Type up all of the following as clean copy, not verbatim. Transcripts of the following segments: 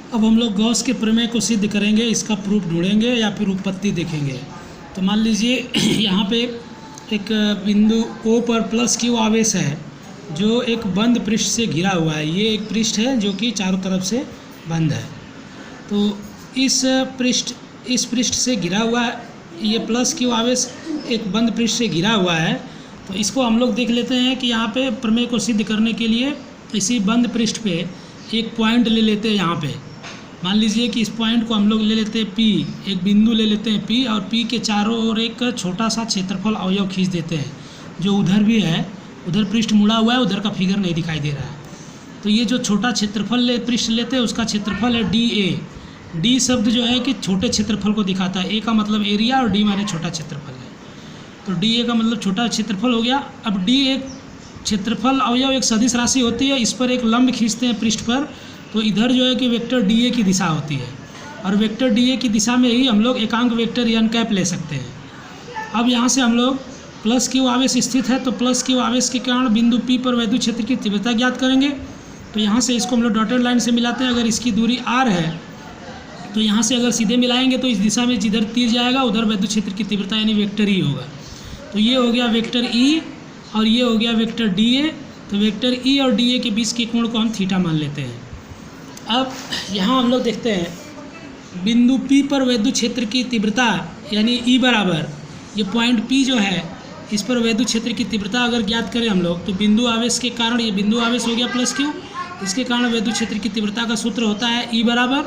अब हम लोग गॉस के प्रमेय को सिद्ध करेंगे, इसका प्रूफ ढूंढेंगे या फिर उत्पत्ति देखेंगे। तो मान लीजिए यहाँ पे एक बिंदु O पर प्लस Q आवेश है जो एक बंद पृष्ठ से घिरा हुआ है। ये एक पृष्ठ है जो कि चारों तरफ से बंद है। तो इस पृष्ठ से घिरा हुआ है, ये प्लस Q आवेश एक बंद पृष्ठ से घिरा हुआ है। तो इसको हम लोग देख लेते हैं कि यहाँ पे प्रमेय को सिद्ध करने के लिए इसी बंद पृष्ठ पे एक पॉइंट ले लेते हैं। यहाँ पे मान लीजिए कि इस पॉइंट को हम लोग ले लेते हैं P, एक बिंदु ले लेते हैं P, और P के चारों ओर एक छोटा सा क्षेत्रफल अवयव खींच देते हैं जो उधर भी है। उधर पृष्ठ मुड़ा हुआ है, उधर का फिगर नहीं दिखाई दे रहा है। तो ये जो छोटा क्षेत्रफल पृष्ठ लेते हैं उसका क्षेत्रफल है DA। D शब्द जो है कि छोटे क्षेत्रफल को दिखाता है। A का मतलब एरिया और D माने छोटा क्षेत्रफल है। तो DA का मतलब छोटा क्षेत्रफल हो गया। अब D एक क्षेत्रफल अवयव एक सदिश राशि होती है। इस पर एक लंब खींचते हैं पृष्ठ पर, तो इधर जो है कि वेक्टर DA की दिशा होती है, और वेक्टर DA की दिशा में ही हम लोग एकांक वेक्टर n कैप ले सकते हैं। अब यहाँ से हम लोग प्लस Q आवेश स्थित है, तो प्लस Q आवेश के कारण बिंदु P पर वैद्युत क्षेत्र की तीव्रता ज्ञात करेंगे। तो यहाँ से इसको हम लोग डॉटेड लाइन से मिलाते हैं। अगर इसकी दूरी r है तो यहाँ से अगर सीधे मिलाएंगे तो इस दिशा में जिधर तीर जाएगा उधर वैद्युत क्षेत्र की तीव्रता यानी वेक्टर E होगा। तो ये हो गया वेक्टर E और ये हो गया वेक्टर DA। तो वेक्टर E और DA के बीच के कोण को हम थीटा मान लेते हैं। अब यहाँ हम लोग देखते हैं बिंदु P पर वैद्युत क्षेत्र की तीव्रता यानी E बराबर ये पॉइंट P जो है इस पर वैद्युत क्षेत्र की तीव्रता अगर ज्ञात करें हम लोग, तो बिंदु आवेश के कारण ये बिंदु आवेश हो गया प्लस Q, इसके कारण वैद्युत क्षेत्र की तीव्रता का सूत्र होता है E बराबर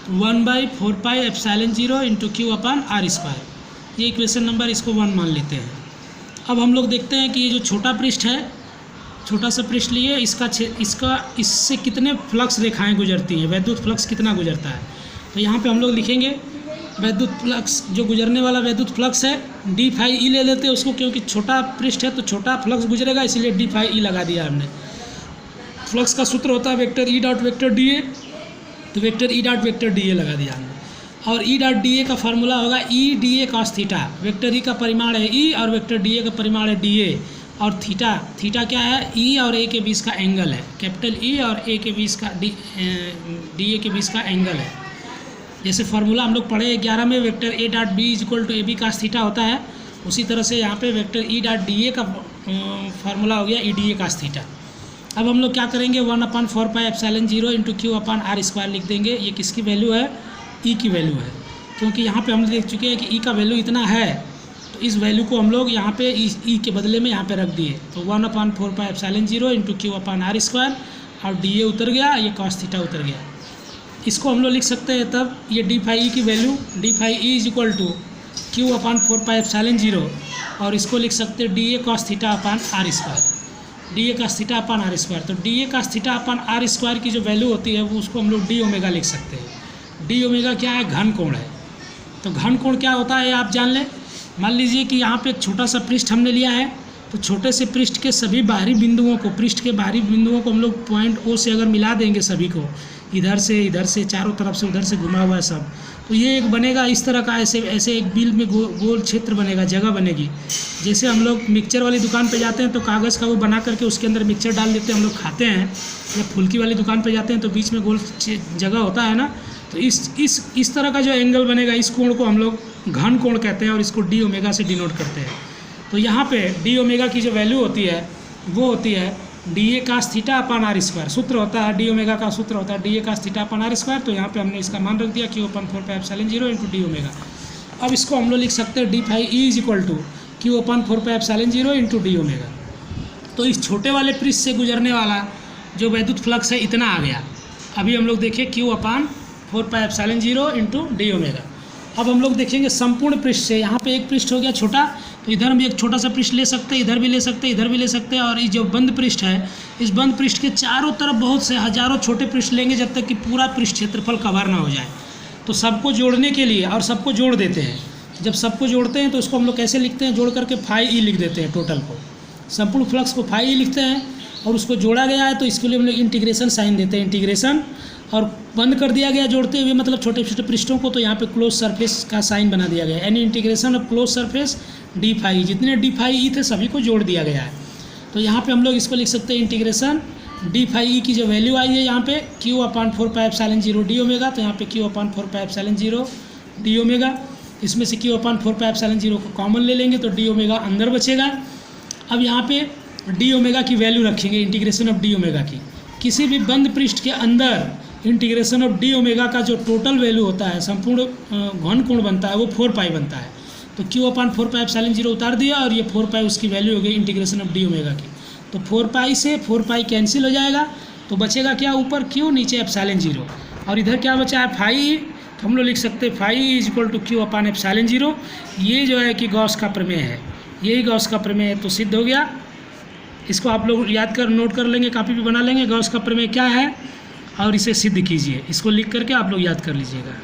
1/4πε0 × Q/r²। ये इक्वेशन नंबर इसको 1 मान लेते हैं। अब हम लोग देखते हैं कि ये जो छोटा पृष्ठ है, छोटा सा पृष्ठ लिए इससे कितने फ्लक्स रेखाएं गुजरती हैं, वैद्युत फ्लक्स कितना गुजरता है। तो यहाँ पे हम लोग लिखेंगे वैद्युत फ्लक्स, जो गुजरने वाला वैद्युत फ्लक्स है d∅e ले लेते हैं उसको, क्योंकि छोटा पृष्ठ है तो छोटा फ्लक्स गुजरेगा, इसलिए d∅e लगा दिया हमने। फ्लक्स का सूत्र होता है vector E dot vector DA, तो vector E dot vector DA लगा दिया हमने। और E डॉट DA का फार्मूला होगा E DA cos theta. Vector E का परिमाण है E और वेक्टर DA का परिमाण है DA, और थीटा क्या है, E और A के बीच का एंगल है। कैपिटल E और A के बीच का DA के बीच का एंगल है। जैसे फार्मूला हम लोग पढ़े 11 में vector A dot B = AB cos theta होता है, उसी तरह से यहाँ पे वेक्टर E डॉट DA का फार्मूला हो गया EDA cos थीटा। अब हम लोग क्या करेंगे 1/4πε0 × Q/r² लिख देंगे। ये किसकी वैल्यू है, E की वैल्यू है, क्योंकि यहाँ पे हम देख चुके हैं कि E का वैल्यू इतना है, तो इस वैल्यू को हम लोग यहाँ पे E के बदले में यहाँ पे रख दिए। तो 1/4πε0 × Q/r², और DA उतर गया, ये cos थीटा उतर गया। इसको हम लोग लिख सकते हैं तब ये d∅e की वैल्यू d∅e = Q/4πε0, और इसको लिख सकते हैं DA cos θ/r², DA cos θ/r²। तो DA cos θ/r² की जो वैल्यू होती है वो उसको हम लोग d ओमेगा लिख सकते हैं। d ओमेगा क्या है, घन कोण है। तो घन कोण क्या होता है आप जान लें। मान लीजिए कि यहाँ पे एक छोटा सा पृष्ठ हमने लिया है, तो छोटे से पृष्ठ के सभी बाहरी बिंदुओं को, पृष्ठ के बाहरी बिंदुओं को हम लोग पॉइंट O से अगर मिला देंगे सभी को, इधर से चारों तरफ से, उधर से घुमा हुआ है सब, तो ये एक बनेगा इस तरह का, ऐसे एक बिल में गोल क्षेत्र बनेगा, जगह बनेगी। जैसे हम लोग मिक्सचर वाली दुकान पे जाते हैं तो कागज़ का वो बना करके उसके अंदर मिक्सचर डाल देते हैं, हम लोग खाते हैं। या फुल्की वाली दुकान पे जाते हैं तो बीच में गोल जगह होता है ना, तो इस तरह का जो एंगल बनेगा, इस कोण को हम लोग घन कोण कहते हैं, और इसको d ओमेगा से डिनोट करते हैं। तो यहाँ पे d ओमेगा की जो वैल्यू होती है वो होती है DA cos θ/r²। सूत्र होता है d ओमेगा का, सूत्र होता है DA cos θ/r²। तो यहाँ पे हमने इसका मान रख दिया Q/4πε0 × d ओमेगा। अब इसको हम लोग लिख सकते हैं d∅e = Q/4πε0 × d ओमेगा। तो इस छोटे वाले पृष्ठ से गुजरने वाला जो वैद्युत फ्लक्स है इतना आ गया। अभी हम लोग देखें Q/4πε0 × d ओमेगा। अब हम लोग देखेंगे संपूर्ण पृष्ठ से, यहाँ पे एक पृष्ठ हो गया छोटा, तो इधर हम एक छोटा सा पृष्ठ ले सकते हैं, इधर भी ले सकते हैं, इधर भी ले सकते हैं। और ये जो बंद पृष्ठ है, इस बंद पृष्ठ के चारों तरफ बहुत से हजारों छोटे पृष्ठ लेंगे जब तक कि पूरा पृष्ठ क्षेत्रफल कवर ना हो जाए। तो सबको जोड़ने के लिए, और सबको जोड़ देते हैं, जब सबको जोड़ते हैं तो उसको हम लोग कैसे लिखते हैं, जोड़ करके ∅e लिख देते हैं। टोटल को, संपूर्ण फ्लक्स को ∅e लिखते हैं, और उसको जोड़ा गया है तो इसके लिए हम लोग इंटीग्रेशन साइन देते हैं, इंटीग्रेशन। और बंद कर दिया गया जोड़ते हुए, मतलब छोटे छोटे पृष्ठों को, तो यहाँ पे क्लोज सरफेस का साइन बना दिया गया है, यानी integration of close surface d∅e। जितने d∅e थे सभी को जोड़ दिया गया है। तो यहाँ पे हम लोग इसको लिख सकते हैं इंटीग्रेशन डी फाई ई की जो वैल्यू आई है यहाँ पे क्यू अपान 4πε0 डी ओमेगा, तो यहाँ पे क्यू अपान 4πε0 डी ओमेगा, इसमें से क्यू अपान 4πε0 को कॉमन ले लेंगे तो डी ओमेगा अंदर बचेगा। अब यहाँ पे डी ओमेगा की वैल्यू रखेंगे, इंटीग्रेशन ऑफ डी ओमेगा की। किसी भी बंद पृष्ठ के अंदर इंटीग्रेशन ऑफ डी ओमेगा का जो टोटल वैल्यू होता है, संपूर्ण घन कोण बनता है, वो 4π बनता है। तो क्यू अपान 4πε0 उतार दिया और ये 4π उसकी वैल्यू हो गई इंटीग्रेशन ऑफ डी ओमेगा की। तो 4π से 4π कैंसिल हो जाएगा, तो बचेगा क्या, ऊपर क्यू नीचे ε0, और इधर क्या बचा है फाई, तो हम लोग लिख सकते हैं phi is equal to q upon ε0। ये जो है कि गॉस का प्रमेय है, यही गॉस का प्रमेय है, तो सिद्ध हो गया। इसको आप लोग याद कर नोट कर लेंगे, कॉपी पे बना लेंगे, गॉस का प्रमेय क्या है और इसे सिद्ध कीजिए। इसको लिख करके आप लोग याद कर लीजिएगा।